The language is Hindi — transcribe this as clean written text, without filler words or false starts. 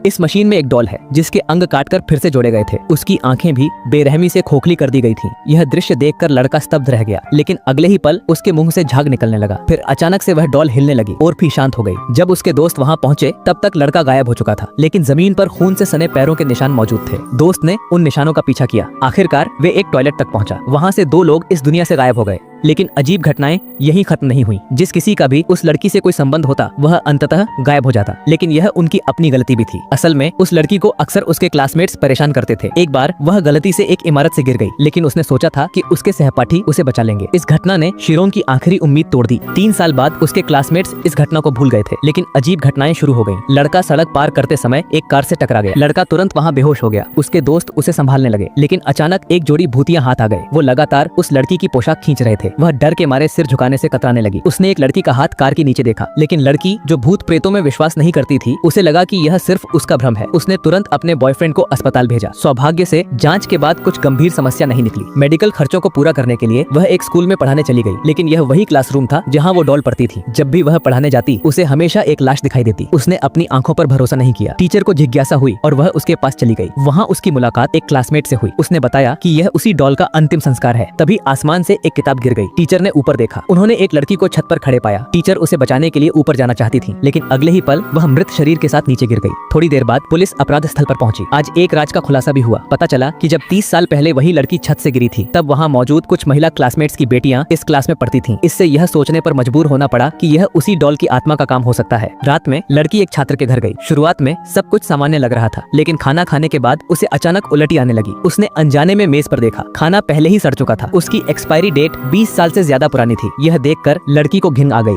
इस मशीन में एक डॉल है जिसके अंग काटकर फिर से जोड़े गए थे। उसकी आंखें भी बेरहमी से खोखली कर दी गई थीं। यह दृश्य देखकर लड़का स्तब्ध रह गया, लेकिन अगले ही पल उसके मुंह से झाग निकलने लगा। फिर अचानक से वह डॉल हिलने लगी और फिर शांत हो गई। जब उसके दोस्त वहां पहुंचे तब तक लड़का गायब हो चुका था, लेकिन जमीन पर खून से सने पैरों के निशान मौजूद थे। दोस्त ने उन निशानों का पीछा किया। आखिरकार वे एक टॉयलेट तक पहुंचा। वहां से 2 लोग इस दुनिया से गायब हो गए। लेकिन अजीब घटनाएं यहीं खत्म नहीं हुई। जिस किसी का भी उस लड़की से कोई संबंध होता वह अंततः गायब हो जाता, लेकिन यह उनकी अपनी गलती भी थी। असल में उस लड़की को अक्सर उसके क्लासमेट्स परेशान करते थे। एक बार वह गलती से एक इमारत से गिर गई, लेकिन उसने सोचा था कि उसके सहपाठी उसे बचा लेंगे। इस घटना ने शिरोन की आखिरी उम्मीद तोड़ दी। 3 साल बाद उसके क्लासमेट्स इस घटना को भूल गए थे, लेकिन अजीब घटनाएं शुरू हो गयी। लड़का सड़क पार करते समय एक कार से टकरा गया। लड़का तुरंत वहाँ बेहोश हो गया। उसके दोस्त उसे संभालने लगे, लेकिन अचानक एक जोड़ी भूतिया हाथ आ गए। वो लगातार उस लड़की की पोशाक खींच रहे थे। वह डर के मारे सिर झुकाने से कतराने लगी। उसने एक लड़की का हाथ कार के नीचे देखा, लेकिन लड़की जो भूत प्रेतों में विश्वास नहीं करती थी, उसे लगा कि यह सिर्फ उसका भ्रम है। उसने तुरंत अपने बॉयफ्रेंड को अस्पताल भेजा। सौभाग्य से जांच के बाद कुछ गंभीर समस्या नहीं निकली। मेडिकल खर्चों को पूरा करने के लिए वह एक स्कूल में पढ़ाने चली गई, लेकिन यह वही क्लासरूम था जहाँ वो डॉल पढ़ती थी। जब भी वह पढ़ाने जाती उसे हमेशा एक लाश दिखाई देती। उसने अपनी आंखों पर भरोसा नहीं किया। टीचर को जिज्ञासा हुई और वह उसके पास चली गई। वहाँ उसकी मुलाकात एक क्लासमेट से हुई। उसने बताया कि यह उसी डॉल का अंतिम संस्कार है। तभी आसमान से एक किताब गिर गई। टीचर ने ऊपर देखा। उन्होंने एक लड़की को छत पर खड़े पाया। टीचर उसे बचाने के लिए ऊपर जाना चाहती थी, लेकिन अगले ही पल वह मृत शरीर के साथ नीचे गिर गई। थोड़ी देर बाद पुलिस अपराध स्थल पर पहुंची। आज एक राज का खुलासा भी हुआ। पता चला कि जब 30 साल पहले वही लड़की छत से गिरी थी, तब वहाँ मौजूद कुछ महिला क्लासमेट्स की बेटियां इस क्लास में पढ़ती थीं। इससे यह सोचने पर मजबूर होना पड़ा कि यह उसी डॉल की आत्मा का काम हो सकता है। रात में लड़की एक छात्र के घर गई। शुरुआत में सब कुछ सामान्य लग रहा था, लेकिन खाना खाने के बाद उसे अचानक उल्टी आने लगी। उसने अनजाने में मेज पर देखा। खाना पहले ही सड़ चुका था। उसकी एक्सपायरी डेट 20 साल से ज्यादा पुरानी थी। यह देखकर लड़की को घिन आ गई।